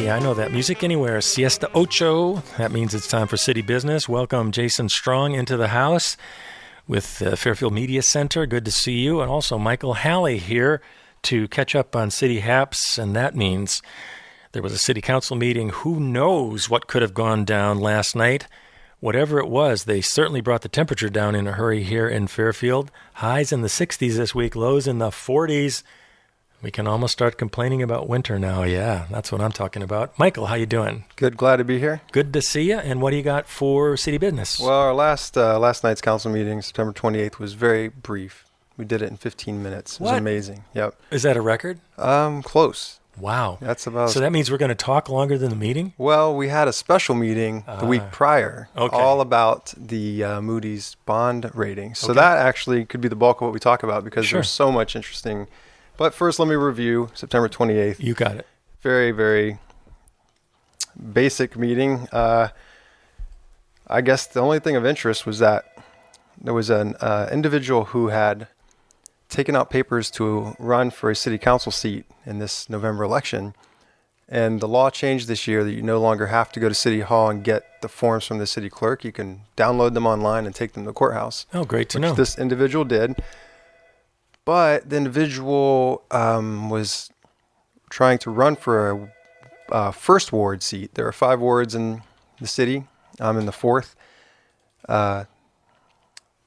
Yeah, I know that. Music Anywhere, Siesta Ocho. That means it's time for City Business. Welcome Jason Strong into the house with the Fairfield Media Center. Good to see you. And also Michael Halley here to catch up on City Haps. And that means there was a city council meeting. Who knows what could have gone down last night? Whatever it was, they certainly brought the temperature down in a hurry here in Fairfield. Highs in the 60s this week, lows in the 40s. We can almost start complaining about winter now. Yeah, that's what I'm talking about. Michael, how you doing? Good, glad to be here. Good to see you. And what do you got for City Business? Well, our last night's council meeting, September 28th, was very brief. We did it in 15 minutes. It was amazing. Yep. Is that a record? Close. Wow. That's about. So that means we're going to talk longer than the meeting? Well, we had a special meeting the week prior, all about the Moody's bond rating. So that actually could be the bulk of what we talk about because there's so much interesting. But first, let me review September 28th. You got it. Very, very basic meeting. I guess the only thing of interest was that there was an individual who had taken out papers to run for a city council seat in this November election. And the law changed this year that you no longer have to go to City Hall and get the forms from the city clerk. You can download them online and take them to the courthouse. Oh, great to know. This individual did. But the individual was trying to run for a first ward seat. There are 5 wards in the city. I'm in the 4th. The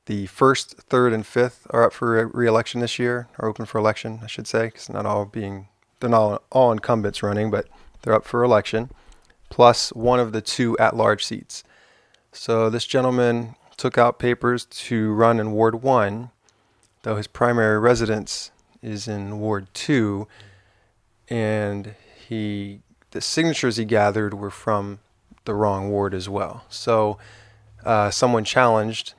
1st, 3rd, and 5th are up for re-election this year, or open for election, I should say, because they're not all incumbents running, but they're up for election, plus one of the 2 at-large seats. So this gentleman took out papers to run in Ward 1, though his primary residence is in Ward 2, and the signatures he gathered were from the wrong ward as well. So someone challenged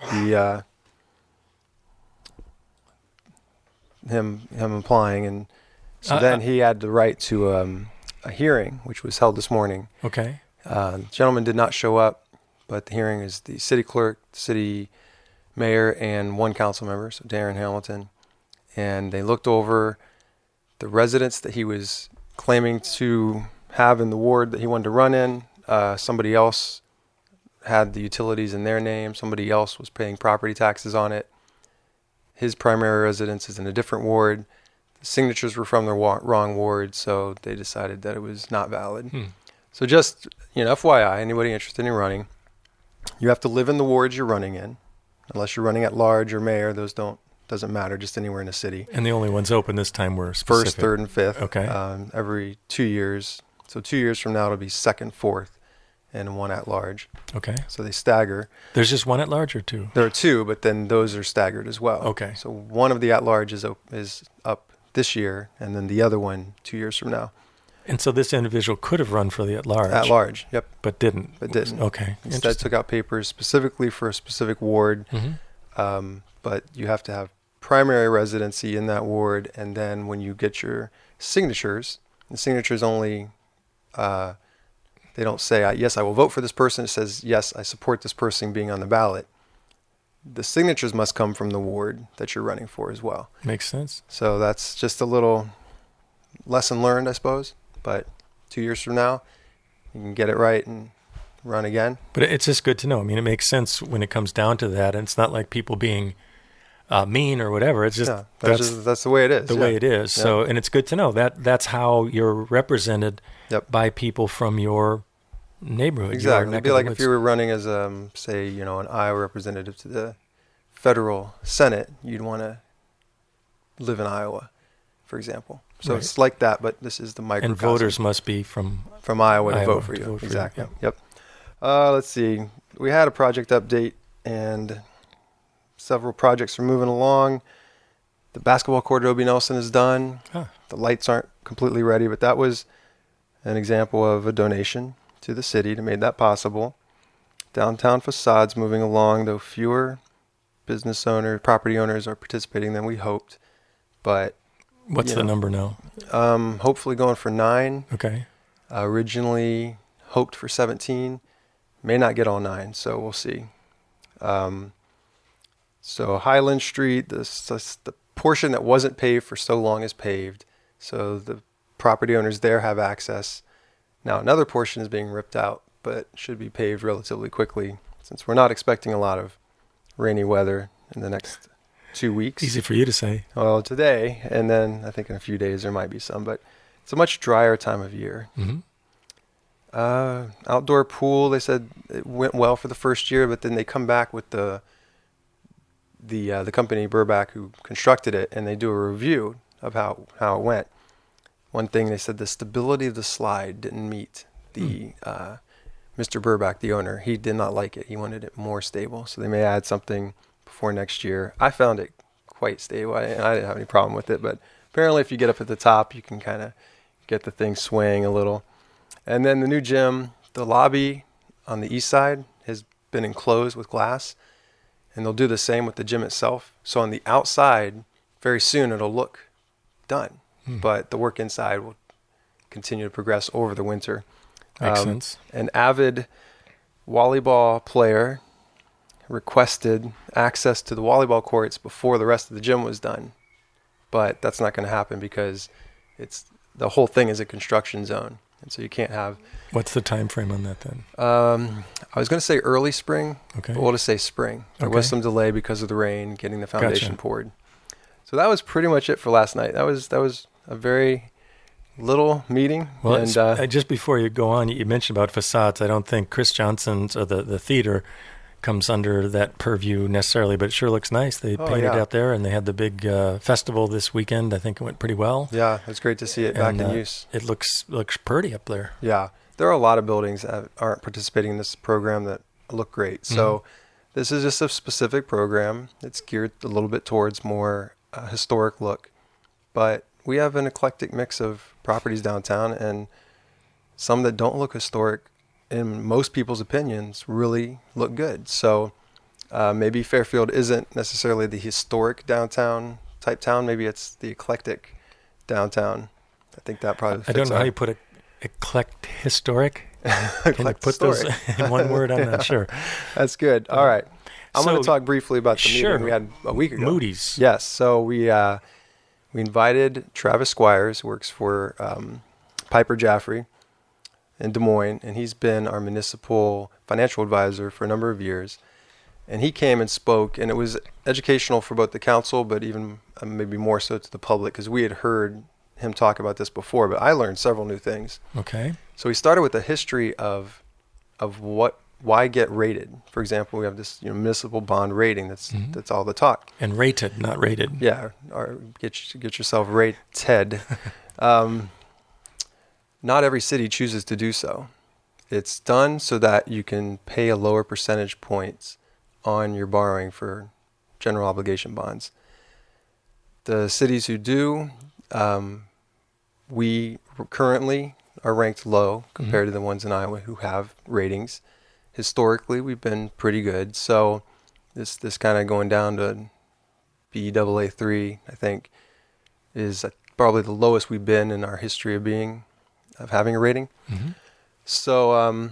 him applying, and so then he had the right to a hearing, which was held this morning. Okay. The gentleman did not show up, but the hearing is the city clerk, the city mayor, and 1 council member, so Darren Hamilton, and they looked over the residents that he was claiming to have in the ward that he wanted to run in. Somebody else had the utilities in their name. Somebody else was paying property taxes on it. His primary residence is in a different ward. The signatures were from the wrong ward, so they decided that it was not valid. So just, FYI, anybody interested in running, you have to live in the wards you're running in. Unless you're running at large or mayor, those doesn't matter, just anywhere in the city. And the only ones open this time were specific. 1st, 3rd, and 5th. Okay. Every 2 years. So 2 years from now, it'll be 2nd, 4th, and 1 at large. Okay. So they stagger. There's just 1 at large or 2? There are 2, but then those are staggered as well. Okay. So one of the at large is up this year, and then the other one 2 years from now. And so this individual could have run for the at large. At large, yep. But didn't. Okay. Instead took out papers specifically for a specific ward. But you have to have primary residency in that ward, and then when you get your signatures, the signatures only, they don't say, yes, I will vote for this person. It says, yes, I support this person being on the ballot. The signatures must come from the ward that you're running for as well. Makes sense. So that's just a little lesson learned, I suppose. But 2 years from now, you can get it right and run again. But it's just good to know. I mean, it makes sense when it comes down to that. And it's not like people being mean or whatever. It's just that's the way it is. The way it is. Yeah. So, and it's good to know that that's how you're represented by people from your neighborhood. Exactly. It'd be like if you were running as, say, an Iowa representative to the federal Senate, you'd want to live in Iowa, for example. So it's like that, but this is the microcosm. And voters must be from Iowa to vote for you. Exactly. Yep. Let's see. We had a project update, and several projects are moving along. The basketball court at Obie Nelson is done. The lights aren't completely ready, but that was an example of a donation to the city to make that possible. Downtown facades moving along, though fewer property owners are participating than we hoped. But what's the number now? Hopefully going for 9. Okay. Originally hoped for 17. May not get all 9, so we'll see. So Highland Street, the portion that wasn't paved for so long is paved. So the property owners there have access. Now another portion is being ripped out, but should be paved relatively quickly since we're not expecting a lot of rainy weather in the next 2 weeks. Easy for you to say. Well, today, and then I think in a few days there might be some, but it's a much drier time of year. Mm-hmm. Outdoor pool, they said it went well for the first year, but then they come back with the company Burback who constructed it, and they do a review of how it went. One thing they said, the stability of the slide didn't meet the Mr. Burback, the owner. He did not like it. He wanted it more stable, so they may add something before next year. I found it quite stable, and I didn't have any problem with it, but apparently if you get up at the top, you can kind of get the thing swaying a little. And then the new gym, the lobby on the east side has been enclosed with glass, and they'll do the same with the gym itself. So on the outside, very soon it'll look done, but the work inside will continue to progress over the winter. Makes sense. An avid volleyball player requested access to the volleyball courts before the rest of the gym was done, but that's not going to happen because the whole thing is a construction zone. And so you can't have... What's the time frame on that then? I was going to say early spring, okay, but we'll just say spring. There was some delay because of the rain getting the foundation poured. So that was pretty much it for last night. That was a very little meeting. Well, and just before you go on, you mentioned about facades. I don't think Chris Johnson's or the theater comes under that purview necessarily, but it sure looks nice. They painted out there, and they had the big festival this weekend. I think it went pretty well. Yeah, it's great to see it back in use. It looks pretty up there. Yeah, there are a lot of buildings that aren't participating in this program that look great. So this is just a specific program. It's geared a little bit towards more historic look, but we have an eclectic mix of properties downtown, and some that don't look historic in most people's opinions really look good. So maybe Fairfield isn't necessarily the historic downtown type town. Maybe it's the eclectic downtown. I think that probably fits. I don't know how you put it. Eclectic historic. Can you put those in one word? I'm not sure. That's good. All right. I'm going to talk briefly about the meeting we had a week ago. Moody's. Yes. So we invited Travis Squires, who works for Piper Jaffray in Des Moines, and he's been our municipal financial advisor for a number of years. And he came and spoke, and it was educational for both the council, but even maybe more so to the public, because we had heard him talk about this before, but I learned several new things. Okay. So he started with a history of why get rated. For example, we have this municipal bond rating. That's all the talk. And rated, not rated. Yeah, or get yourself rated. Not every city chooses to do so. It's done so that you can pay a lower percentage points on your borrowing for general obligation bonds. The cities who do, we currently are ranked low compared to the ones in Iowa who have ratings. Historically, we've been pretty good. So this kind of going down to Baa3, I think, is probably the lowest we've been in our history of having a rating. So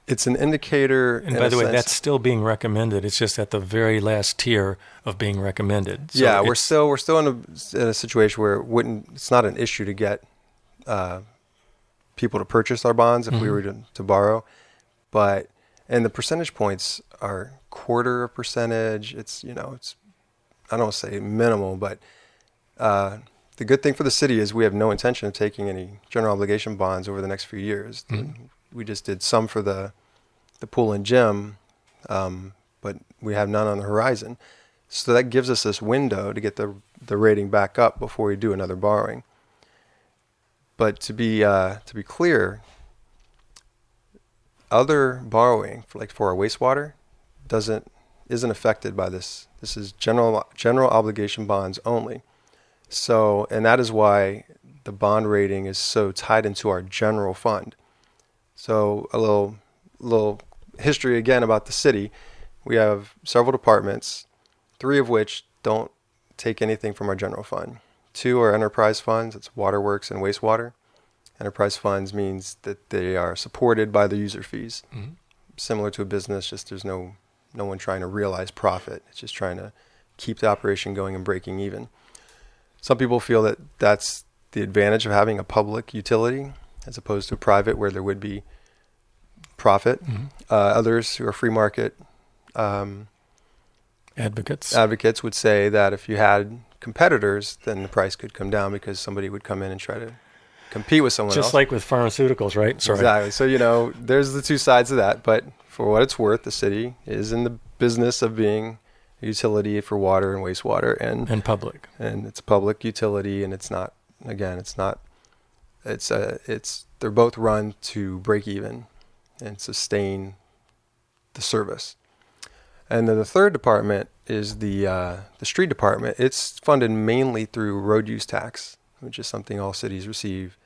it's an indicator. And by the way, that's still being recommended. It's just at the very last tier of being recommended. So yeah, we're still in a situation where it's not an issue to get people to purchase our bonds if we were to borrow, and the percentage points are 0.25%. It's I don't say minimal, but the good thing for the city is we have no intention of taking any general obligation bonds over the next few years. We just did some for the pool and gym, but we have none on the horizon. So that gives us this window to get the rating back up before we do another borrowing. But to be clear, other borrowing for our wastewater isn't affected by this. This is general obligation bonds only. So, and that is why the bond rating is so tied into our general fund. So a little history again about the city. We have several departments, 3 of which don't take anything from our general fund. 2 are enterprise funds. It's waterworks and wastewater. Enterprise funds means that they are supported by the user fees. Similar to a business, just there's no one trying to realize profit. It's just trying to keep the operation going and breaking even. Some people feel that that's the advantage of having a public utility as opposed to a private where there would be profit. Mm-hmm. Others who are free market advocates would say that if you had competitors, then the price could come down because somebody would come in and try to compete with someone else. Just like with pharmaceuticals, right? Sorry. Exactly. So, there's the two sides of that. But for what it's worth, the city is in the business of being a utility for water and wastewater. And public. And it's a public utility, and they're both run to break even and sustain the service. And then the third department is the street department. It's funded mainly through road use tax, which is something all cities receive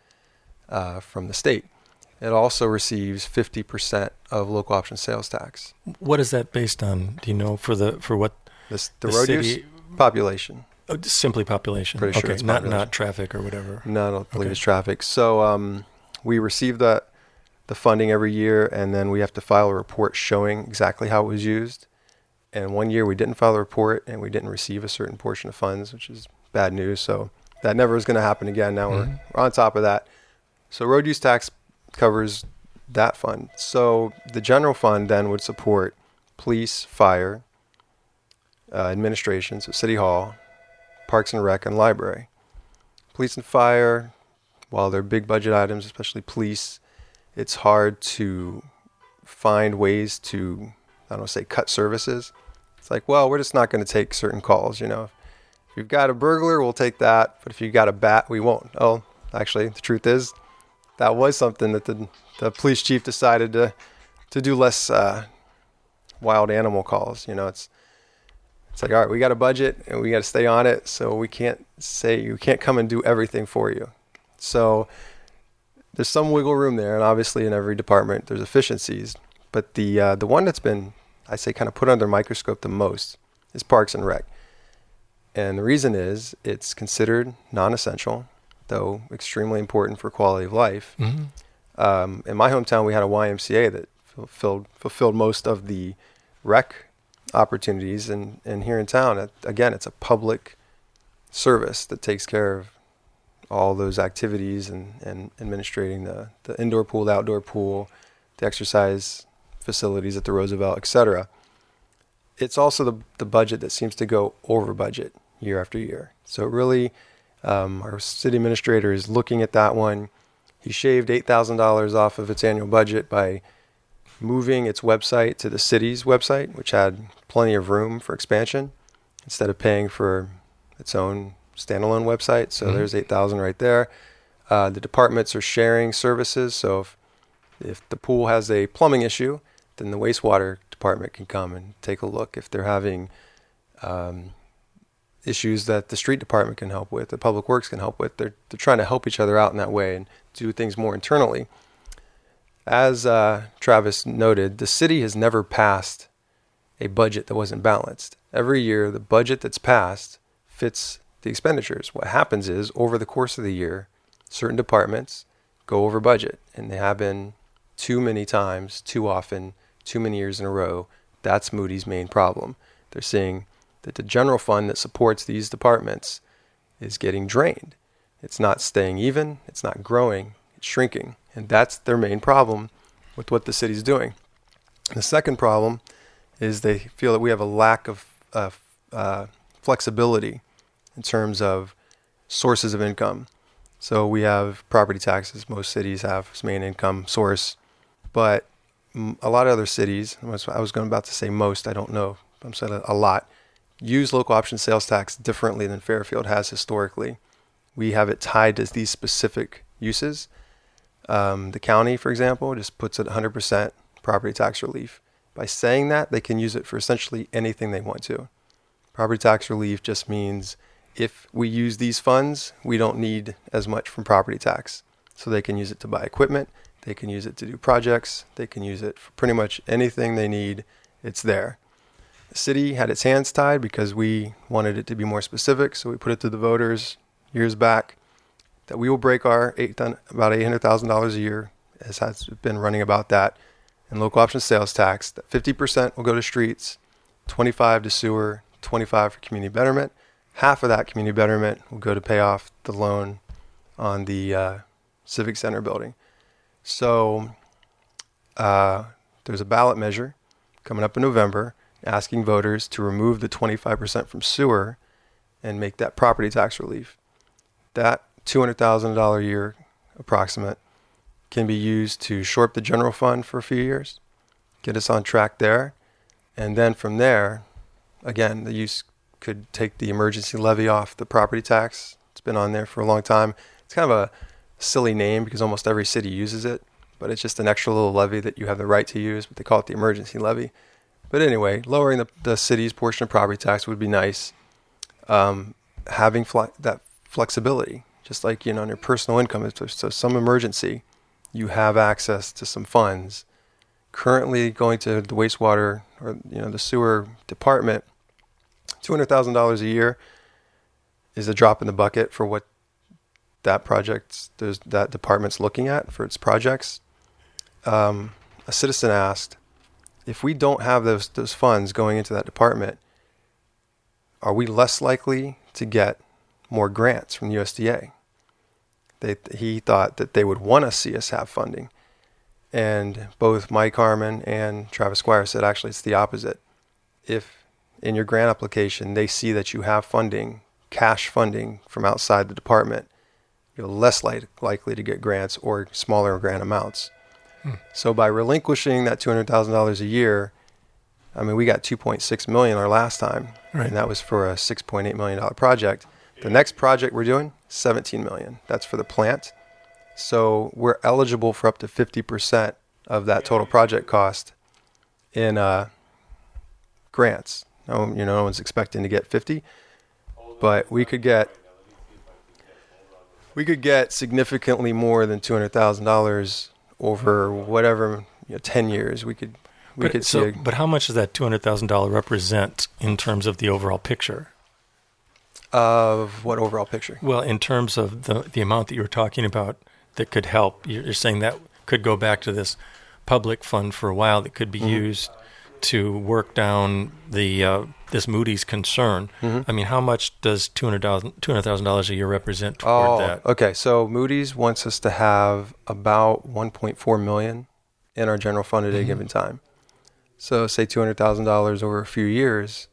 from the state. It also receives 50% of local option sales tax. What is that based on? Do you know for what the road city, use population? Oh, simply population. Pretty sure okay, it's not traffic or whatever. No, I don't believe it's traffic. So we receive the funding every year, and then we have to file a report showing exactly how it was used. And one year we didn't file a report, and we didn't receive a certain portion of funds, which is bad news. So that never is going to happen again. Now we're on top of that. So road use tax covers that fund. So the general fund then would support police, fire, administration, so city hall, parks and rec, and library. Police and fire, while they're big budget items, especially police, it's hard to find ways to, cut services. It's like, well, we're just not going to take certain calls. If you've got a burglar, we'll take that. But if you've got a bat, we won't. Oh, actually, the truth is that was something that the police chief decided to do less wild animal calls. It's like, all right, we got a budget and we got to stay on it. So we can't say you can't come and do everything for you. So there's some wiggle room there. And obviously in every department, there's efficiencies. But the one that's been, I say, kind of put under a microscope the most is Parks and Rec. And the reason is it's considered non-essential, though extremely important for quality of life. Mm-hmm. In my hometown, we had a YMCA that fulfilled most of the rec opportunities. And here in town, again, it's a public service that takes care of all those activities and administrating the indoor pool, the outdoor pool, the exercise facilities at the Roosevelt, etc. It's also the budget that seems to go over budget year after year. So really, our city administrator is looking at that one. He shaved $8,000 off of its annual budget by moving its website to the city's website, which had plenty of room for expansion, instead of paying for its own standalone website. So there's $8,000 right there. The departments are sharing services. So if the pool has a plumbing issue, then the wastewater department can come and take a look. If they're having issues that the street department can help with, the public works can help with, they're trying to help each other out in that way and do things more internally. As Travis noted, the city has never passed a budget that wasn't balanced. Every year, the budget that's passed fits the expenditures. What happens is, over the course of the year, certain departments go over budget, and they have been too many times, too often, too many years in a row. That's Moody's main problem. They're seeing that the general fund that supports these departments is getting drained. It's not staying even, it's not growing, it's shrinking. And that's their main problem with what the city's doing. The second problem is they feel that we have a lack of flexibility in terms of sources of income. So we have property taxes. Most cities have as main income source. But a lot of other cities, I was about to say most, I don't know, I'm saying a lot, use local option sales tax differently than Fairfield has historically. We have it tied to these specific uses. The county, for example, just puts it 100% property tax relief. By saying that, they can use it for essentially anything they want to. Property tax relief just means if we use these funds, we don't need as much from property tax. So they can use it to buy equipment, they can use it to do projects, they can use it for pretty much anything they need. It's there. The city had its hands tied because we wanted it to be more specific, so we put it to the voters years back that we will break our about $800,000 a year, as has been running about that, in local option sales tax. That 50% will go to streets, 25% to sewer, 25% for community betterment. Half of that community betterment will go to pay off the loan on the Civic Center building. So there's a ballot measure coming up in November asking voters to remove the 25% from sewer and make that property tax relief. That $200,000 a year approximate can be used to shore up the general fund for a few years, get us on track there. And then from there, again, the use could take the emergency levy off the property tax. It's been on there for a long time. It's kind of a silly name because almost every city uses it, but it's just an extra little levy that you have the right to use, but they call it the emergency levy. But anyway, lowering the city's portion of property tax would be nice. Having that flexibility, just like, on your personal income, if there's some emergency, you have access to some funds. Currently going to the wastewater or, the sewer department, $200,000 a year is a drop in the bucket for what that department's looking at for its projects. A citizen asked, if we don't have those funds going into that department, are we less likely to get more grants from the USDA? He thought that they would want to see us have funding. And both Mike Harmon and Travis Squire said, actually, it's the opposite. If in your grant application, they see that you have funding, cash funding from outside the department, you're less likely to get grants or smaller grant amounts. So by relinquishing that $200,000 a year, we got $2.6 million our last time, right, and that was for a $6.8 million project. The next project we're doing, $17 million. That's for the plant. So we're eligible for up to 50% of that total project cost in grants. No one's expecting to get 50, but we could get significantly more than $200,000 over whatever 10 years. But how much does that $200,000 represent in terms of the overall picture? Of what overall picture? Well, in terms of the amount that you were talking about that could help, you're saying that could go back to this public fund for a while that could be used to work down this Moody's concern. How much does $200,000 a year represent toward that? Okay. So Moody's wants us to have about $1.4 million in our general fund at a given time. So say $200,000 over a few years.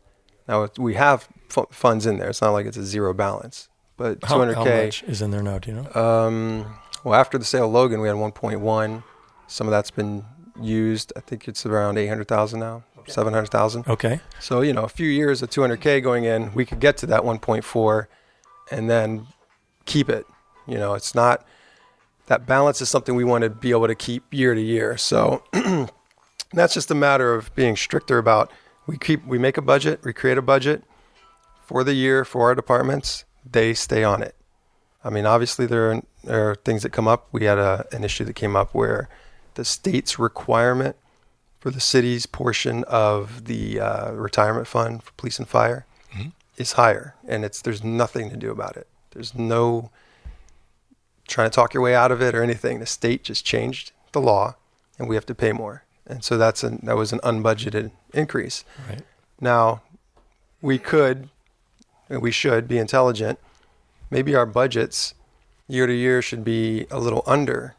Now we have funds in there. It's not like it's a zero balance. But $200K. How much is in there now? Do you know? Well, after the sale of Logan, we had 1.1. Some of that's been used. I think it's around 800,000 now, 700,000. Okay. So, a few years of $200K going in, we could get to that 1.4 and then keep it. It's not, that balance is something we want to be able to keep year to year. So that's just a matter of being stricter about, we make a budget, we create a budget for the year for our departments, they stay on it. Obviously there are things that come up. We had an issue that came up where the state's requirement for the city's portion of the retirement fund for police and fire is higher, and there's nothing to do about it. There's no trying to talk your way out of it or anything. The state just changed the law, and we have to pay more, and so that was an unbudgeted increase. Right. Now, we should be intelligent. Maybe our budgets year to year should be a little under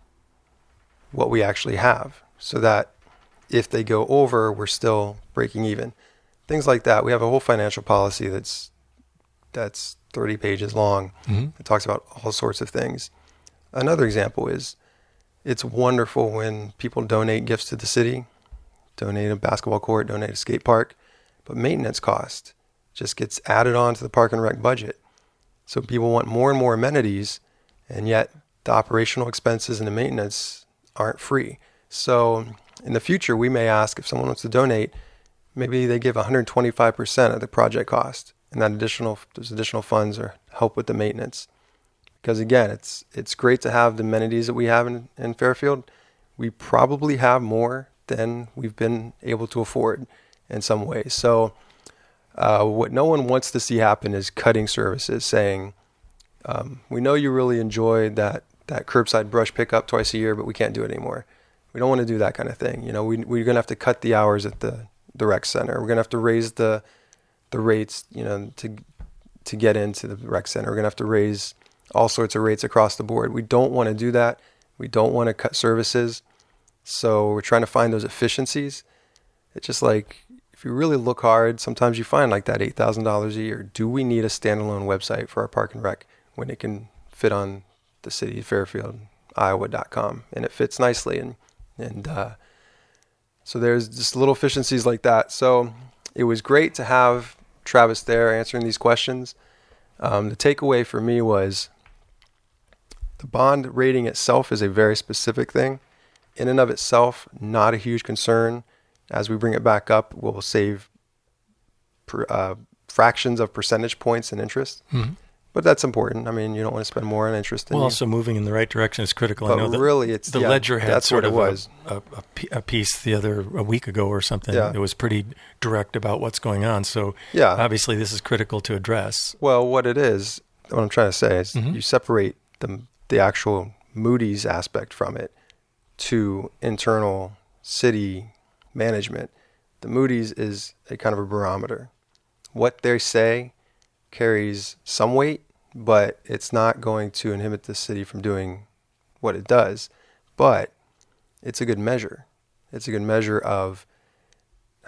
what we actually have, so that if they go over, we're still breaking even. Things like that. We have a whole financial policy that's 30 pages long. It talks about all sorts of things. Another example is it's wonderful when people donate gifts to the city, donate a basketball court, donate a skate park, but maintenance cost just gets added on to the park and rec budget. So people want more and more amenities, and yet the operational expenses and the maintenance aren't free. So in the future, we may ask if someone wants to donate, maybe they give 125% of the project cost, and those additional funds are help with the maintenance. Because again, it's great to have the amenities that we have in Fairfield. We probably have more than we've been able to afford in some ways. So what no one wants to see happen is cutting services, saying, we know you really enjoyed that curbside brush pickup twice a year, but we can't do it anymore. We don't want to do that kind of thing. We're going to have to cut the hours at the rec center. We're going to have to raise the rates, to get into the rec center. We're going to have to raise all sorts of rates across the board. We don't want to do that. We don't want to cut services. So we're trying to find those efficiencies. It's just like, if you really look hard, sometimes you find like that $8,000 a year. Do we need a standalone website for our park and rec when it can fit on the city of Fairfield, Iowa.com, and it fits nicely? And so there's just little efficiencies like that. So it was great to have Travis there answering these questions. The takeaway for me was the bond rating itself is a very specific thing. In and of itself, not a huge concern. As we bring it back up, we'll save fractions of percentage points in interest. Mm-hmm. But that's important. I mean, you don't want to spend more on interest. Well, also moving in the right direction is critical. But I know that really, it's the Ledger had sort of a piece a week ago or something. Yeah. It was pretty direct about what's going on. So obviously this is critical to address. Well, what I'm trying to say is you separate the actual Moody's aspect from it to internal city management. The Moody's is a kind of a barometer. What they say carries some weight, but it's not going to inhibit the city from doing what it does. But it's a good measure. It's a good measure of,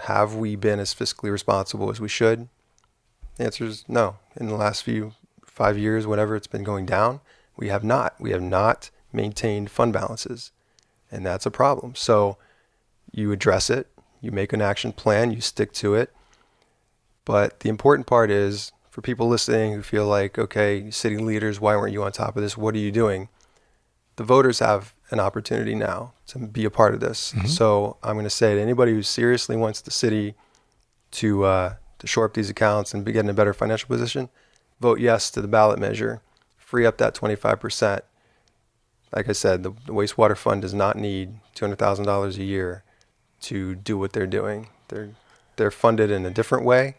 have we been as fiscally responsible as we should? The answer is no. In the last 5 years, whatever, it's been going down. We have not. We have not maintained fund balances, and that's a problem. So you address it, you make an action plan, you stick to it. But the important part is, for people listening who feel like, okay, city leaders, why weren't you on top of this? What are you doing? The voters have an opportunity now to be a part of this. Mm-hmm. So I'm going to say to anybody who seriously wants the city to shore up these accounts and get in a better financial position, vote yes to the ballot measure. Free up that 25%. Like I said, the wastewater fund does not need $200,000 a year to do what they're doing. They're funded in a different way.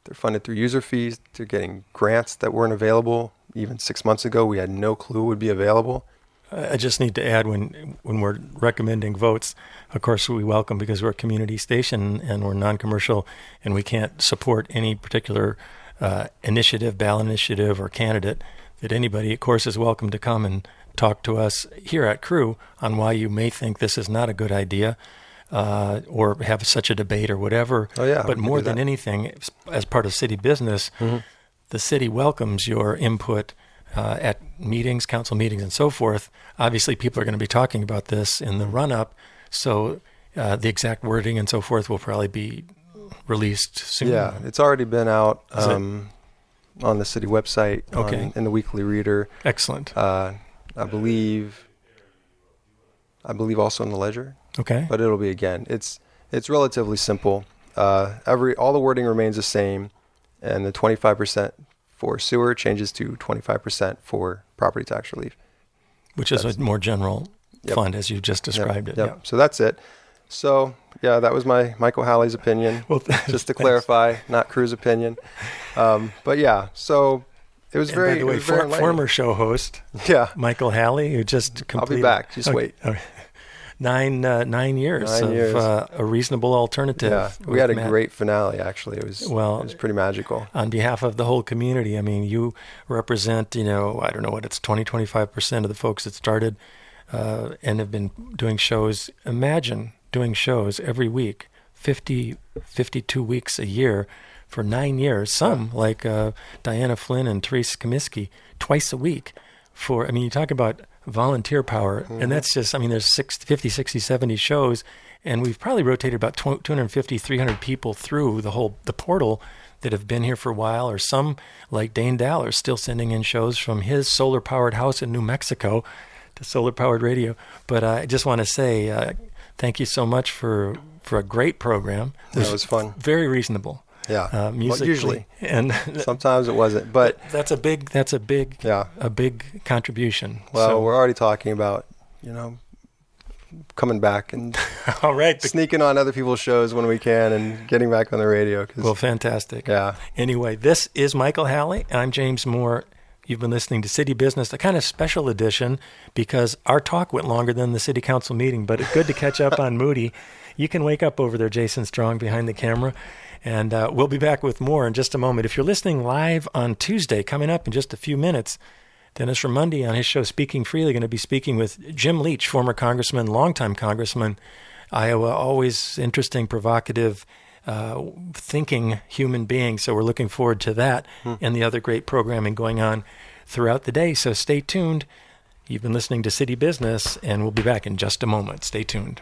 They're funded through user fees. They're getting grants that weren't available. Even 6 months ago, we had no clue would be available. I just need to add, when we're recommending votes, of course we welcome, because we're a community station and we're non-commercial, and we can't support any particular initiative, ballot initiative, or candidate. That anybody, of course, is welcome to come and talk to us here at KRUU on why you may think this is not a good idea, or have such a debate or whatever. Oh, yeah, but more than anything, as part of city business, the city welcomes your input at meetings, council meetings, and so forth. Obviously, people are going to be talking about this in the run-up, so the exact wording and so forth will probably be released soon. Yeah, it's already been out on the city website, in the Weekly Reader. Excellent. I believe also in the Ledger. Okay. But it'll be again. It's relatively simple. All the wording remains the same, and the 25% for sewer changes to 25% for property tax relief, which is a more general fund, as you just described it. Yep. So that's it. So yeah, that was my Michael Halley's opinion. Well, just to clarify, not KRUU's opinion. But yeah, so it was very. By the way, former show host, Michael Halley, who just completed. I'll be back. Just wait. Okay. 9 years of a reasonable alternative. Yeah, we had a great finale. Actually, it was pretty magical. On behalf of the whole community, I mean, you represent, I don't know what it's 20-25% of the folks that started and have been doing shows. Imagine doing shows every week, 52 weeks a year for 9 years. Some like Diana Flynn and Therese Comiskey, twice a week. You talk about volunteer power, and that's just, there's 50, 60, 70 shows, and we've probably rotated about 250, 300 people through the portal that have been here for a while, or some, like Dane Dowler, still sending in shows from his solar-powered house in New Mexico to solar-powered radio. But I just want to say thank you so much for a great program. It was fun. Very reasonable. Yeah, musically, usually, and sometimes it wasn't. But that's a big contribution. Well, so, we're already talking about coming back and all right, sneaking on other people's shows when we can and getting back on the radio. Well, fantastic. Yeah. Anyway, this is Michael Halley, and I'm James Moore. You've been listening to City Business, a kind of special edition, because our talk went longer than the city council meeting, but it's good to catch up on Moody. You can wake up over there, Jason Strong, behind the camera. And we'll be back with more in just a moment. If you're listening live on Tuesday, coming up in just a few minutes, Dennis Ramundi on his show Speaking Freely going to be speaking with Jim Leach, former congressman, longtime congressman, Iowa, always interesting, provocative, thinking human being. So we're looking forward to that and the other great programming going on throughout the day. So stay tuned. You've been listening to City Business, and we'll be back in just a moment. Stay tuned.